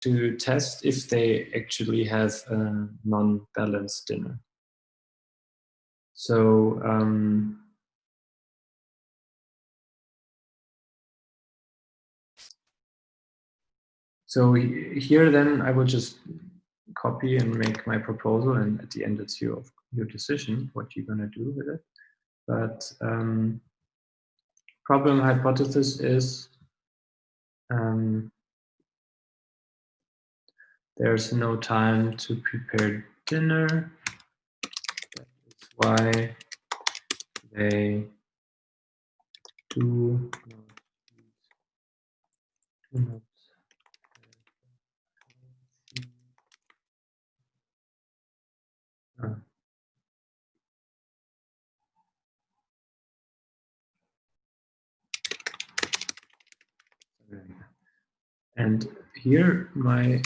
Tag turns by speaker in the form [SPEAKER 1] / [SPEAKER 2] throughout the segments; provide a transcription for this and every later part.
[SPEAKER 1] to test if they actually have a non-balanced dinner. So so here then I will just copy and make my proposal, and at the end it's your decision what you're gonna do with it. But problem hypothesis is there's no time to prepare dinner. That's why they do not and here my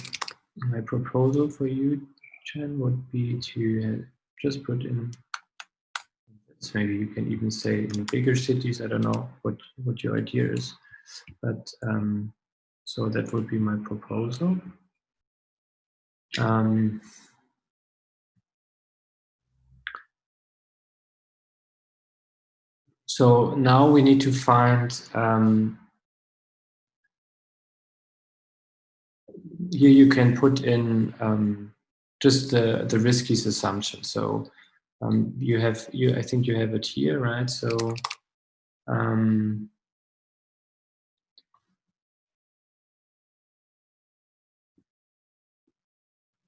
[SPEAKER 1] proposal for you, Chen, would be to just put in, maybe you can even say in bigger cities, I don't know what your idea is, but so that would be my proposal. So now we need to find, here you can put in just the riskiest assumption. So I think you have it here, right? So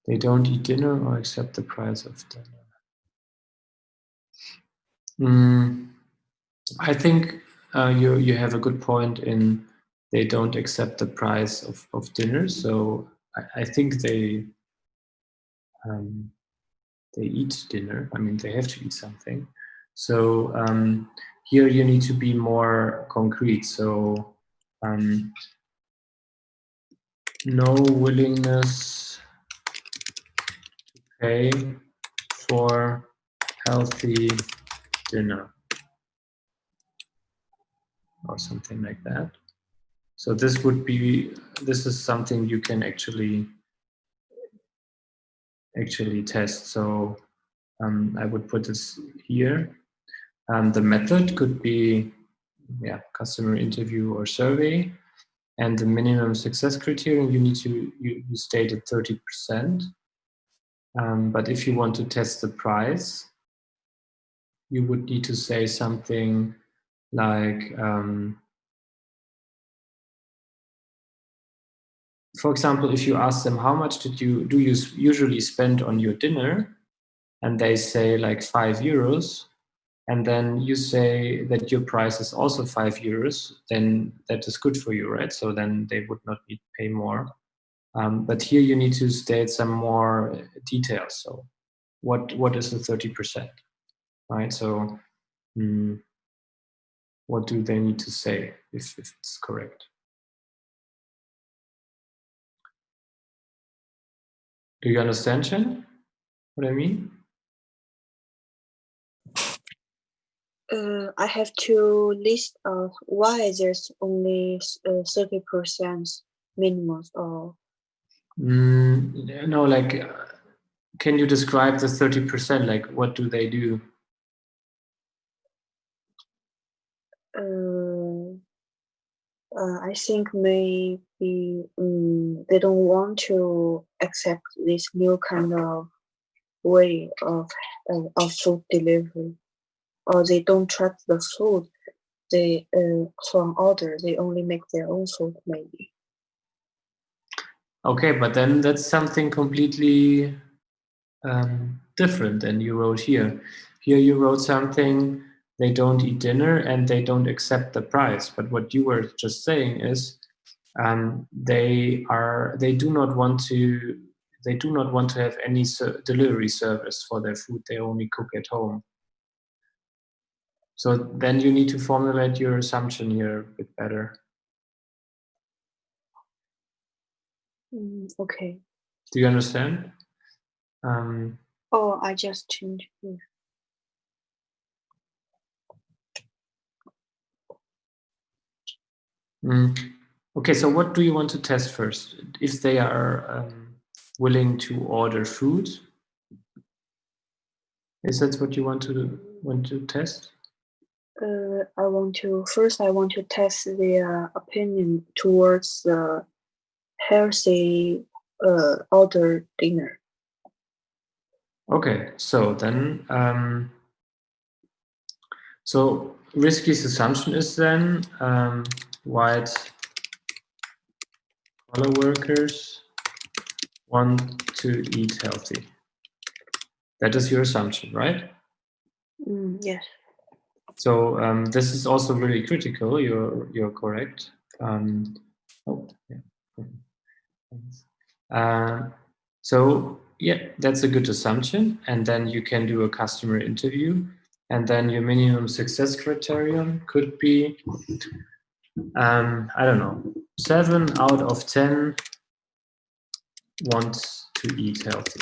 [SPEAKER 1] they don't eat dinner or accept the price of dinner. I think you have a good point in they don't accept the price of dinner. So I think they eat dinner. I mean, they have to eat something. So here you need to be more concrete. So no willingness to pay for healthy dinner or something like that. So this is something you can actually test. So I would put this here. The method could be customer interview or survey, and the minimum success criterion you need to you stated 30%. But if you want to test the price, you would need to say something like, for example, if you ask them how much do you usually spend on your dinner, and they say like €5, and then you say that your price is also €5, then that is good for you, right? So then they would not need to pay more. But here you need to state some more details. So what is the 30%, right? So what do they need to say if it's correct? Do you understand, Chen, what I mean?
[SPEAKER 2] I have to list why there's only 30% minimum, or
[SPEAKER 1] no, like can you describe the 30%? Like what do they do?
[SPEAKER 2] I think maybe they don't want to accept this new kind of way of food delivery, or they don't trust the food they from order. They only make their own food, maybe.
[SPEAKER 1] Okay, but then that's something completely different than you wrote here. Here you wrote something, they don't eat dinner and they don't accept the price. But what you were just saying is they do not want to have any delivery service for their food. They only cook at home. So then you need to formulate your assumption here a bit better.
[SPEAKER 2] Okay.
[SPEAKER 1] Do you understand?
[SPEAKER 2] I just changed here.
[SPEAKER 1] Okay, so what do you want to test first? If they are willing to order food, is that what you want to test?
[SPEAKER 2] I want to test their opinion towards the healthy outdoor dinner.
[SPEAKER 1] Okay, so then, so Risky's assumption is then white collar workers want to eat healthy. That is your assumption, right?
[SPEAKER 2] Yes.
[SPEAKER 1] So this is also really critical. You're correct. Oh, yeah. So yeah, that's a good assumption. And then you can do a customer interview. And then your minimum success criterion could be, I don't know, 7 out of 10 want to eat healthy.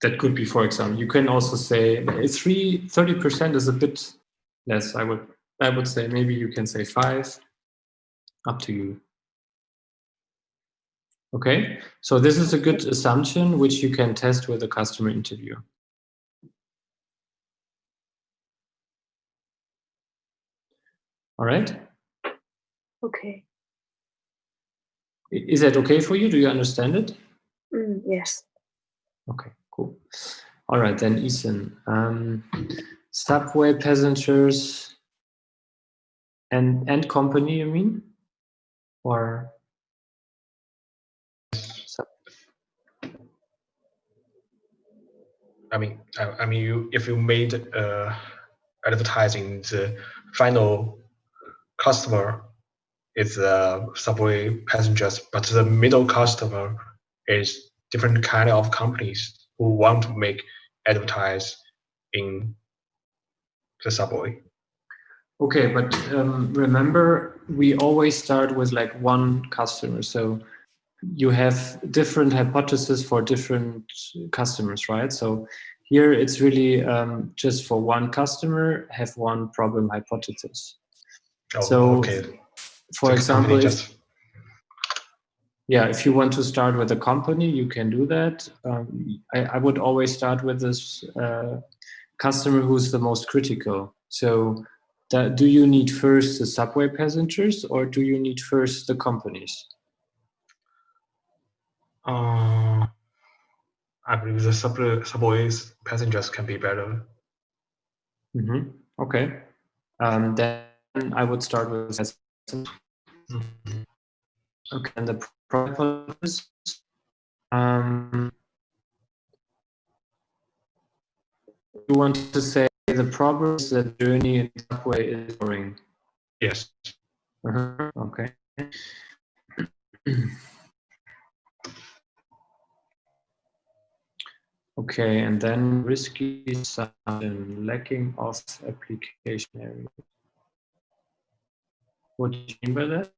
[SPEAKER 1] That could be, for example, you can also say 30% is a bit less. I would say maybe you can say 5, up to you. Okay, so this is a good assumption which you can test with a customer interview. All right.
[SPEAKER 2] Okay.
[SPEAKER 1] Is that okay for you? Do you understand it?
[SPEAKER 2] Yes.
[SPEAKER 1] Okay, cool. All right, then Ethan. Subway passengers and company, you mean? Or
[SPEAKER 3] if you made advertising, the final customer is subway passengers, but the middle customer is different kind of companies who want to make advertise in the subway.
[SPEAKER 1] Okay, but remember, we always start with like one customer. So you have different hypotheses for different customers, right? So here it's really just for one customer, have one problem hypothesis.
[SPEAKER 3] Oh,
[SPEAKER 1] so
[SPEAKER 3] okay.
[SPEAKER 1] For example, if you want to start with a company, you can do that. I would always start with this customer who's the most critical. So do you need first the subway passengers or do you need first the companies?
[SPEAKER 3] I believe the subway's passengers can be better.
[SPEAKER 1] Mm-hmm. Okay. Then I would start with Okay, and the hypothesis. You want to say the problem is that journey in subway is boring.
[SPEAKER 3] Yes.
[SPEAKER 1] Okay. Okay, and then risky assumption, lacking of application area. What do you mean by that?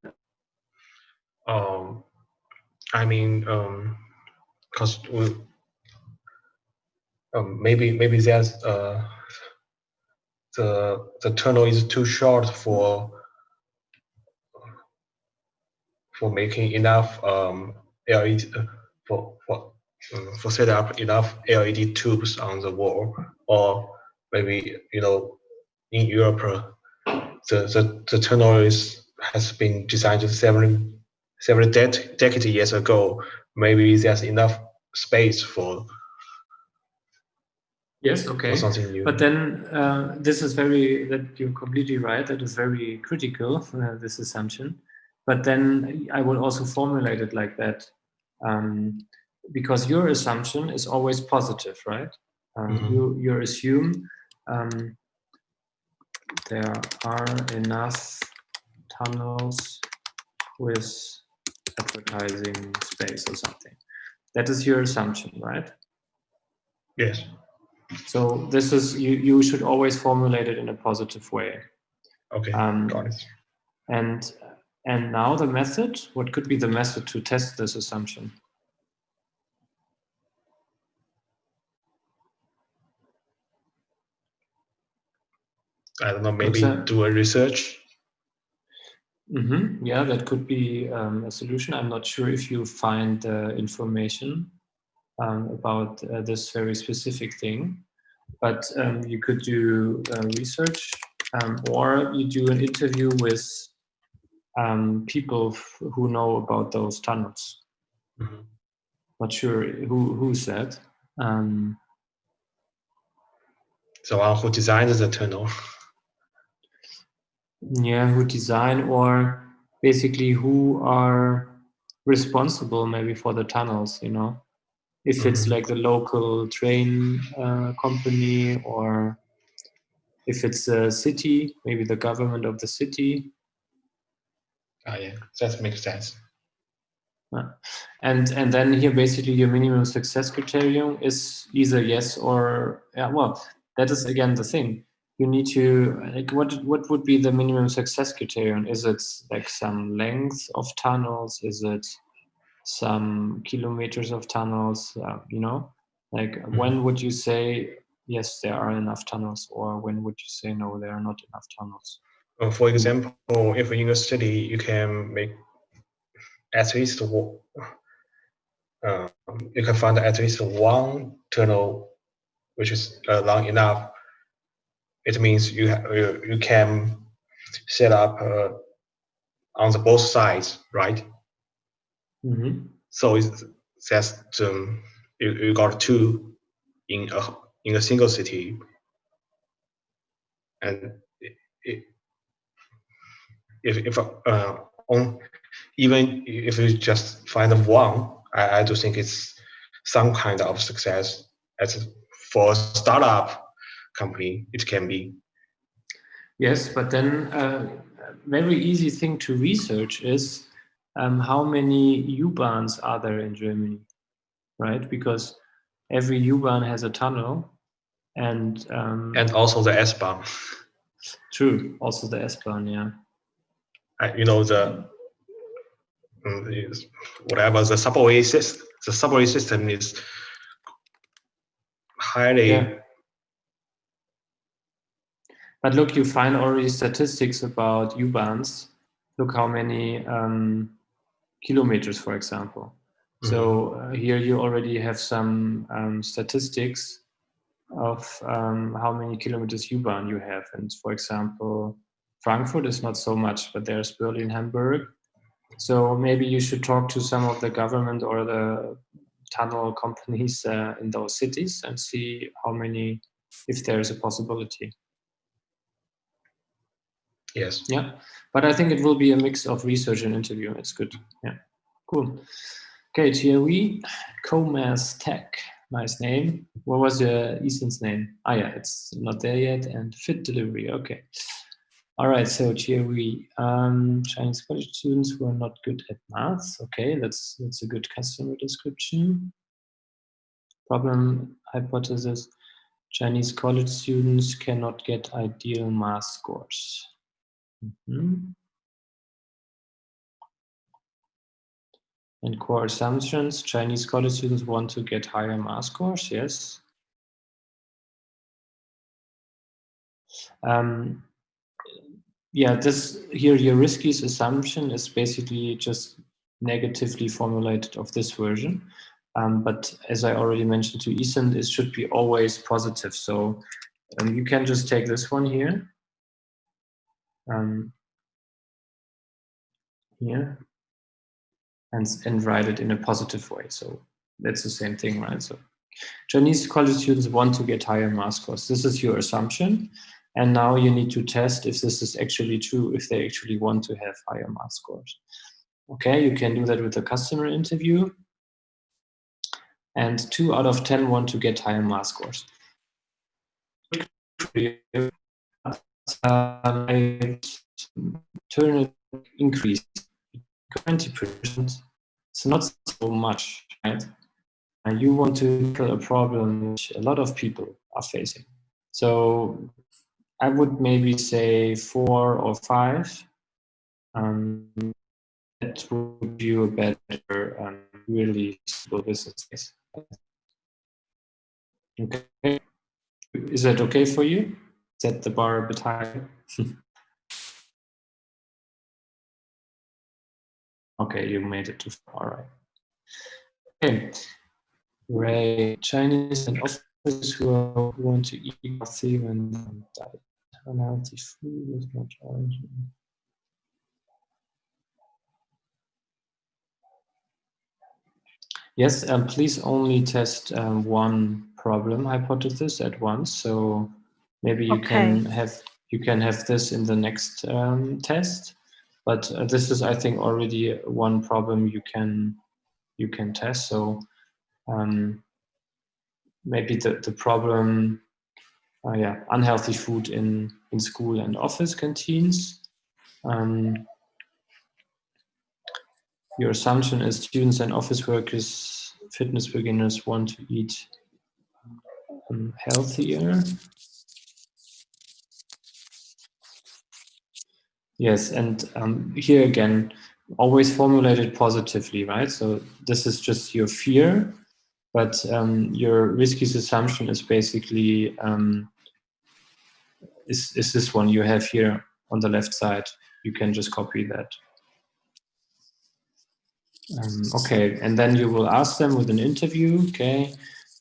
[SPEAKER 3] Because maybe there's the tunnel is too short for making enough LED for set up enough LED tubes on the wall, or maybe in Europe the tunnel has been designed several decades years ago. Maybe there's enough space for
[SPEAKER 1] yes, okay,
[SPEAKER 3] for something new.
[SPEAKER 1] But then this is you're completely right. That is very critical, this assumption. But then I would also formulate it like that, because your assumption is always positive, right? You assume there are enough tunnels with advertising space or something. That is your assumption, right?
[SPEAKER 3] Yes.
[SPEAKER 1] So this is you should always formulate it in a positive way.
[SPEAKER 3] Okay, got it.
[SPEAKER 1] And now the method. What could be the method to test this assumption?
[SPEAKER 3] I don't know, maybe
[SPEAKER 1] Exactly.
[SPEAKER 3] do a research.
[SPEAKER 1] Yeah, that could be a solution. I'm not sure if you find information about this very specific thing, but you could do research, or you do an interview with people who know about those tunnels.
[SPEAKER 3] Mm-hmm.
[SPEAKER 1] Not sure who said.
[SPEAKER 3] The one who designed the tunnel.
[SPEAKER 1] Yeah, who design, or basically who are responsible maybe for the tunnels, you know, if it's like the local train company, or if it's a city, maybe the government of the city.
[SPEAKER 3] Yeah, that makes sense.
[SPEAKER 1] And then here basically your minimum success criterion is either yes or yeah. Well, that is again the thing. You need to like what would be the minimum success criterion? Is it like some length of tunnels? Is it some kilometers of tunnels? You know, like when would you say yes, there are enough tunnels, or when would you say no, there are not enough tunnels?
[SPEAKER 3] For example, if in a city you can make at least you can find at least one tunnel which is long enough. It means you can set up on the both sides, right?
[SPEAKER 1] Mm-hmm.
[SPEAKER 3] So that's you got two in a single city, and if on even if you just find one, I do think it's some kind of success. As for a startup company, it can be.
[SPEAKER 1] Yes, but then a very easy thing to research is how many U-Bahns are there in Germany, right? Because every U-Bahn has a tunnel, and
[SPEAKER 3] Also the S-Bahn.
[SPEAKER 1] True, also the S-Bahn, yeah.
[SPEAKER 3] You know whatever the subway system. The subway system is highly.
[SPEAKER 1] Yeah. But look, you find already statistics about U-Bahns. Look how many kilometers, for example. So here you already have some statistics of how many kilometers U-Bahn you have. And for example, Frankfurt is not so much, but there's Berlin, Hamburg. So maybe you should talk to some of the government or the tunnel companies in those cities and see how many, if there's a possibility.
[SPEAKER 3] Yes.
[SPEAKER 1] Yeah, but I think it will be a mix of research and interview. It's good. Yeah, cool. Okay, TRE, Comas Tech. Nice name. What was Ethan's name? Ah, yeah, it's not there yet. And Fit Delivery. Okay. All right. So TRE, Chinese college students who are not good at maths. Okay, that's a good customer description. Problem hypothesis: Chinese college students cannot get ideal math scores. And core assumptions: Chinese college students want to get higher math scores. Yes. Yeah, this here, your riskiest assumption is basically just negatively formulated of this version. But as I already mentioned to Ethan, it should be always positive. So you can just take this one here. Here. And write it in a positive way. So that's the same thing, right? So Chinese college students want to get higher math scores. This is your assumption. And now you need to test if this is actually true, if they actually want to have higher math scores. Okay, you can do that with a customer interview. And 2 out of 10 want to get higher math scores. I turn it increase 20%. It's not so much, right? And you want to tackle a problem which a lot of people are facing. So I would maybe say 4 or 5. That would give you a better, really stable business case. Okay. Is that okay for you? set the bar a bit higher. Okay, you made it too far. All right. Okay. Ray, Chinese and officers who want to eat healthy when diet. Unhealthy food is not origin. Yes, please only test one problem hypothesis at once. So maybe you can have this in the next test. But this is, I think, already one problem you can test. So maybe the problem, unhealthy food in school and office canteens. Your assumption is students and office workers, fitness beginners want to eat healthier. Yes, and here again, always formulate it positively, right? So this is just your fear, but your riskiest assumption is basically is this one you have here on the left side. You can just copy that. Okay, and then you will ask them with an interview, okay,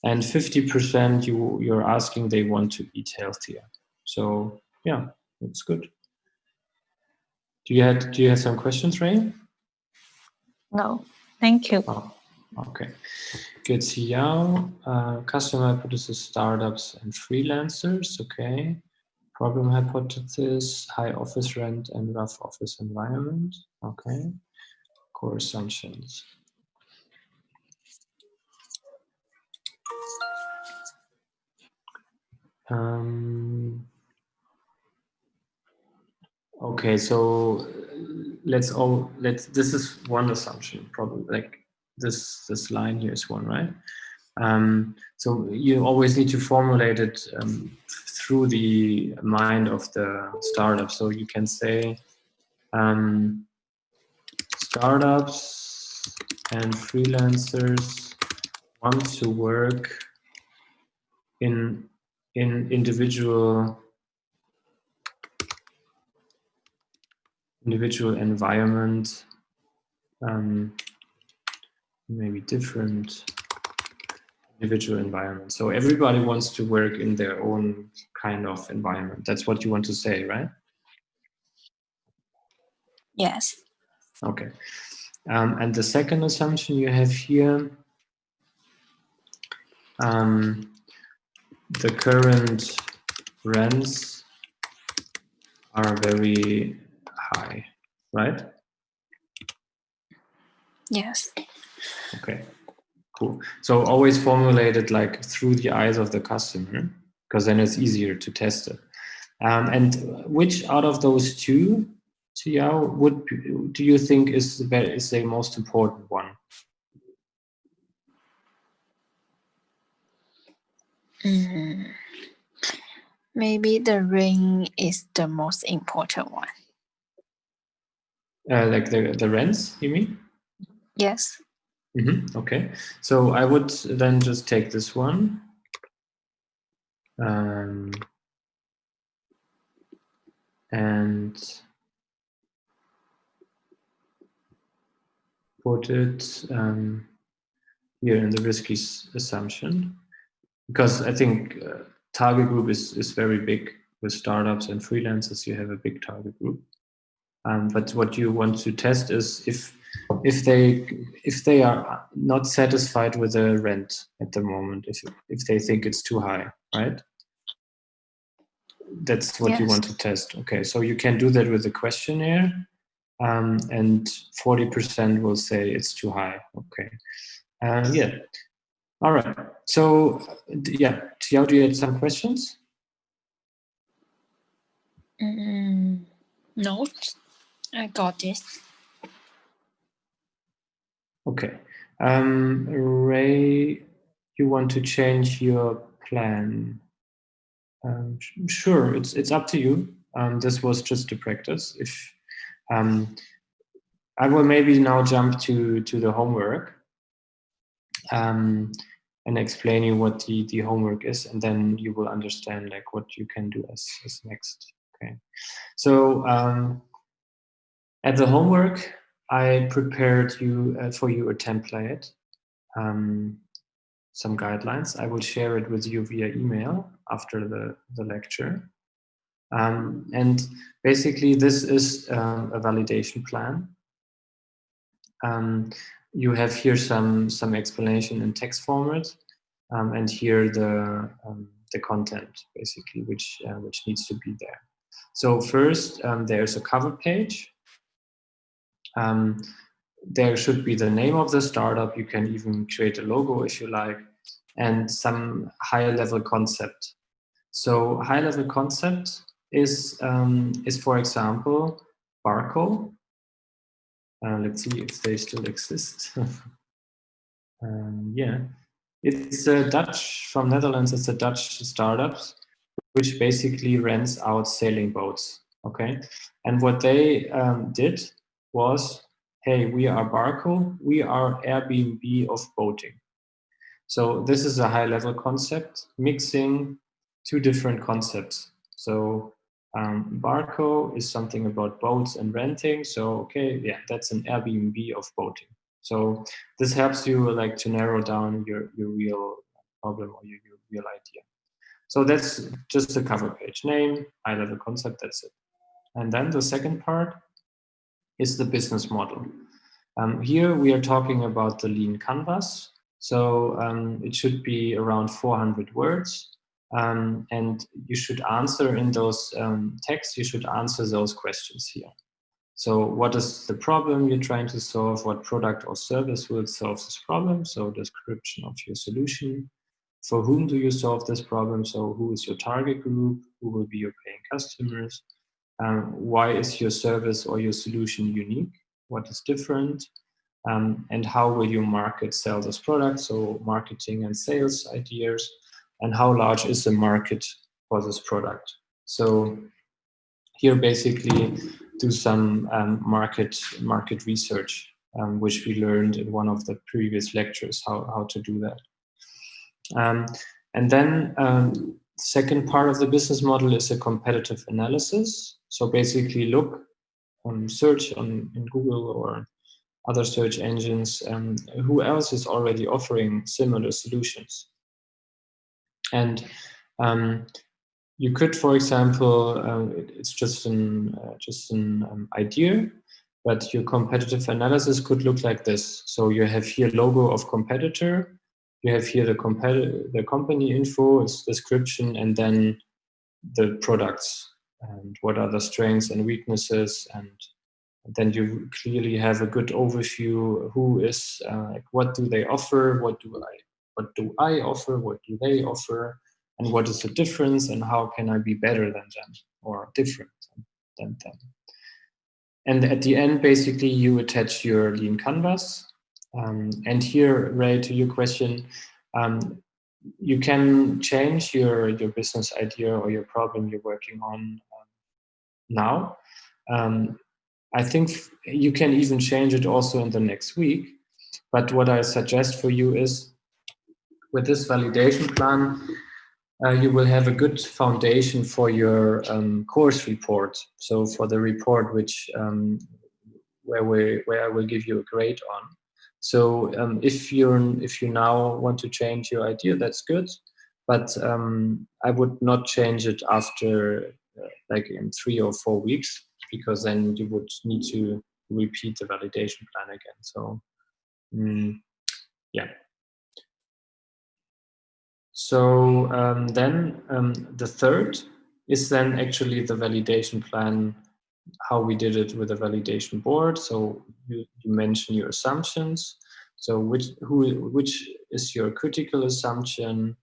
[SPEAKER 1] and 50% you're asking they want to eat healthier. So yeah, that's good. Do you have some questions, Ray?
[SPEAKER 4] No, thank you.
[SPEAKER 1] Oh, okay. Good. Xiao, customer hypothesis, startups and freelancers. Okay. Problem hypothesis, high office rent and rough office environment. Okay. Core assumptions. Okay, so this is one assumption, probably, like this line here is one, right? So you always need to formulate it through the mind of the startup. So you can say startups and freelancers want to work in individual environment, maybe different individual environment. So everybody wants to work in their own kind of environment. That's what you want to say, right?
[SPEAKER 4] Yes.
[SPEAKER 1] Okay. And the second assumption you have here, the current rents are very high, right?
[SPEAKER 4] Yes.
[SPEAKER 1] Okay, cool. So always formulate it like through the eyes of the customer, because then it's easier to test it. And which out of those two, Xiao, do you think is the most important one?
[SPEAKER 4] Maybe the ring is the most important one.
[SPEAKER 1] Like the rents, you mean?
[SPEAKER 4] Yes.
[SPEAKER 1] Mm-hmm. Okay, so I would then just take this one. And put it here in the risky assumption, because I think target group is very big with startups and freelancers. You have a big target group, but what you want to test is if they are not satisfied with the rent at the moment, if they think it's too high, right? That's what you want to test. Okay, so you can do that with the questionnaire, and 40% will say it's too high. Okay, yeah. All right. So yeah, Xiao, do you have some questions?
[SPEAKER 4] No, I got it.
[SPEAKER 1] Okay. Ray, you want to change your plan? Sure, it's up to you. This was just a practice. If I will maybe now jump to the homework. and explain you what the homework is, and then you will understand like what you can do as next. Okay, so at the homework, I prepared you for you a template, some guidelines. I will share it with you via email after the lecture. And basically, this is a validation plan. You have here some explanation in text format, and here the content basically, which needs to be there. So first, there's a cover page. There should be the name of the startup. You can even create a logo if you like, and some higher level concept. So high level concept is for example, Barco. Let's see if they still exist. Yeah, it's a Dutch, from Netherlands. It's a Dutch startup which basically rents out sailing boats. Okay, and what they did was, hey, we are Barco, we are Airbnb of boating. So this is a high level concept mixing two different concepts. So Barco is something about boats and renting. So, okay, yeah, that's an Airbnb of boating. So this helps you like to narrow down your real problem or your real idea. So that's just the cover page, name, high level concept, that's it. And then the second part is the business model. Here we are talking about the lean canvas. So it should be around 400 words. And you should answer in those texts, you should answer those questions here. So what is the problem you're trying to solve? What product or service will solve this problem? So description of your solution. For whom do you solve this problem? So who is your target group? Who will be your paying customers? Why is your service or your solution unique? What is different? And how will you sell this product? So marketing and sales ideas. And how large is the market for this product? So here basically do some market research, which we learned in one of the previous lectures, how to do that. And then second part of the business model is a competitive analysis. So basically look, search in Google or other search engines, who else is already offering similar solutions. And you could, for example, it's just an idea, but your competitive analysis could look like this. So you have here logo of competitor, you have here the company info, its description, and then the products and what are the strengths and weaknesses, and then you clearly have a good overview. Who is like, what do they offer? What do I offer? What do they offer? And what is the difference? And how can I be better than them or different than them? And at the end, basically, you attach your lean canvas. And here, Ray, to your question, you can change your business idea or your problem you're working on now. I think you can even change it also in the next week. But what I suggest for you is, with this validation plan, you will have a good foundation for your course report. So for the report where I will give you a grade on. So if you now want to change your idea, that's good. But I would not change it after like in 3 or 4 weeks, because then you would need to repeat the validation plan again. So yeah. So then the third is then actually the validation plan, how we did it with the validation board. So you mention your assumptions. So which is your critical assumption?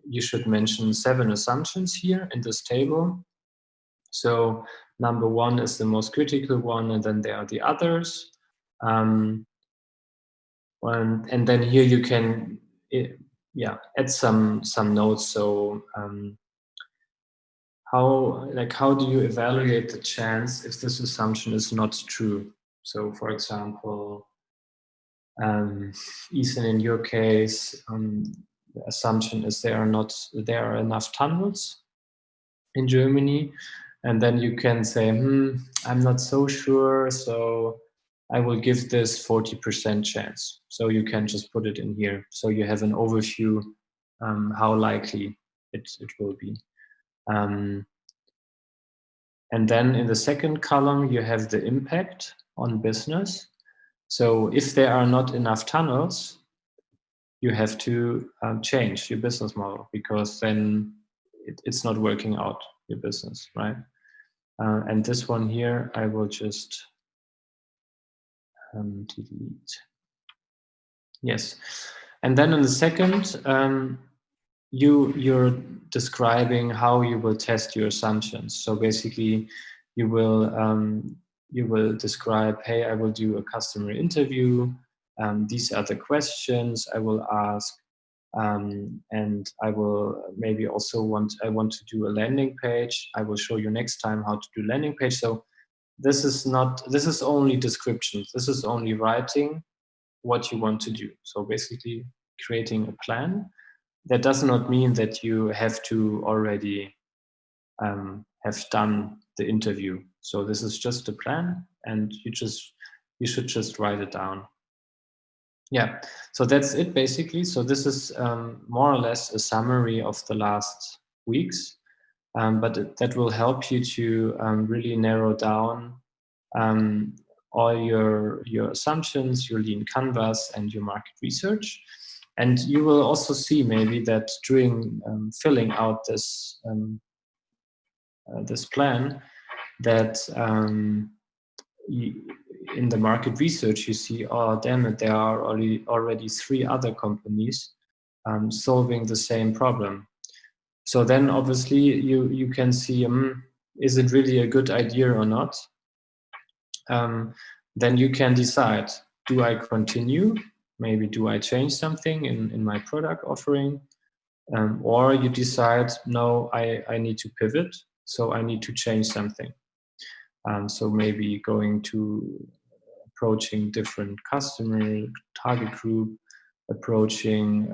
[SPEAKER 1] You should mention 7 assumptions here in this table. So number 1 is the most critical one, and then there are the others. And then here you can add some notes. So how do you evaluate the chance if this assumption is not true? So for example, Ethan, in your case, the assumption is there are enough tunnels in Germany, and then you can say, I'm not so sure, so I will give this 40% chance. So you can just put it in here, so you have an overview how likely it will be. And then in the second column, you have the impact on business. So if there are not enough tunnels, you have to change your business model, because then it's not working out, your business, right? And this one here, I will just delete. Yes. And then in the second, you're describing how you will test your assumptions. So basically, you will describe, hey, I will do a customer interview. These are the questions I will ask, and I will maybe also want to do a landing page. I will show you next time how to do landing page. So this is only descriptions. This is only writing what you want to do. So basically, creating a plan. That does not mean that you have to already have done the interview. So this is just a plan, and you should just write it down. Yeah, so that's it basically. So this is more or less a summary of the last weeks, but that will help you to really narrow down all your assumptions, your lean canvas, and your market research. And you will also see maybe that during filling out this this plan, that in the market research you see, oh damn it, there are already 3 other companies solving the same problem. So then obviously you can see, is it really a good idea or not? Then you can decide, do I continue? Maybe do I change something in my product offering? Or you decide, no, I need to pivot, so I need to change something. So maybe going to approaching different customer target group, approaching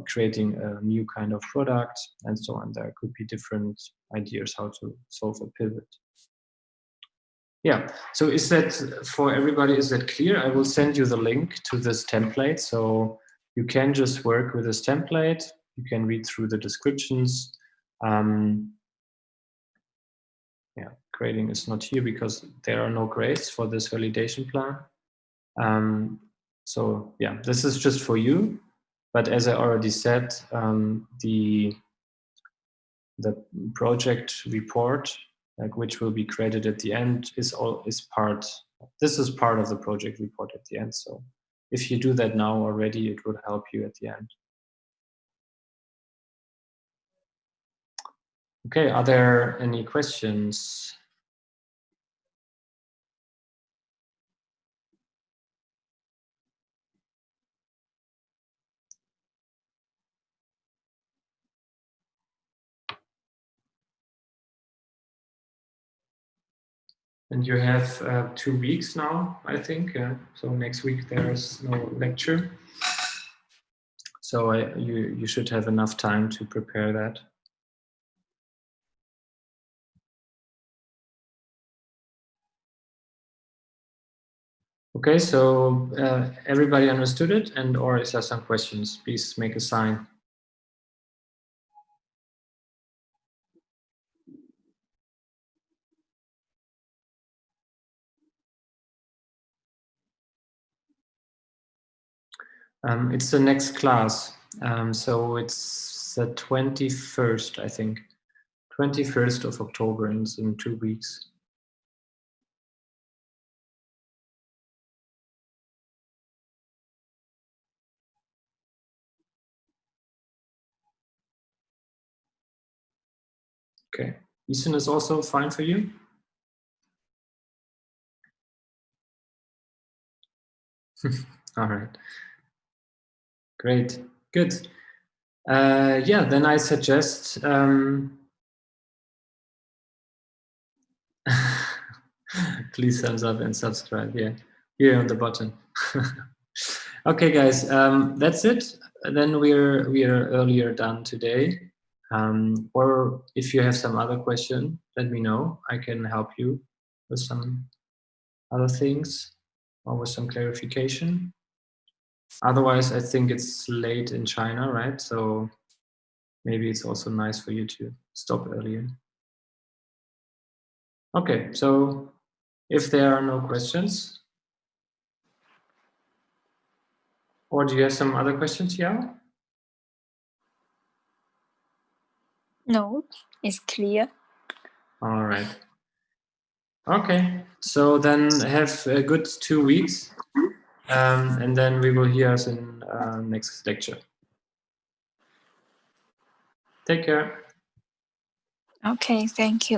[SPEAKER 1] creating a new kind of product, and so on. There could be different ideas how to solve a pivot. Yeah, so is that for everybody, is that clear? I will send you the link to this template, so you can just work with this template. You can read through the descriptions. Yeah, grading is not here because there are no grades for this validation plan. So yeah, this is just for you. But as I already said, the project report, like, which will be created at the end, is part. This is part of the project report at the end. So if you do that now already, it would help you at the end. Okay, are there any questions? And you have 2 weeks now, I think. So next week there's no lecture. So you should have enough time to prepare that. Okay, so everybody understood it, and or is there some questions? Please make a sign. It's the next class, so it's the 21st, I think, 21st of October, and it's in 2 weeks. Okay, Ethan is also fine for you? All right, great, good. Yeah, then I suggest please thumbs up and subscribe. Yeah, here on the button. Okay, guys, that's it. Then we are earlier done today. Or if you have some other question, let me know. I can help you with some other things or with some clarification. Otherwise, I think it's late in China, right? So maybe it's also nice for you to stop earlier. Okay, so if there are no questions, or do you have some other questions, Yao?
[SPEAKER 4] No, it's clear.
[SPEAKER 1] All right. Okay, so then have a good 2 weeks, and then we will hear us in next lecture. Take care.
[SPEAKER 4] Okay, thank you.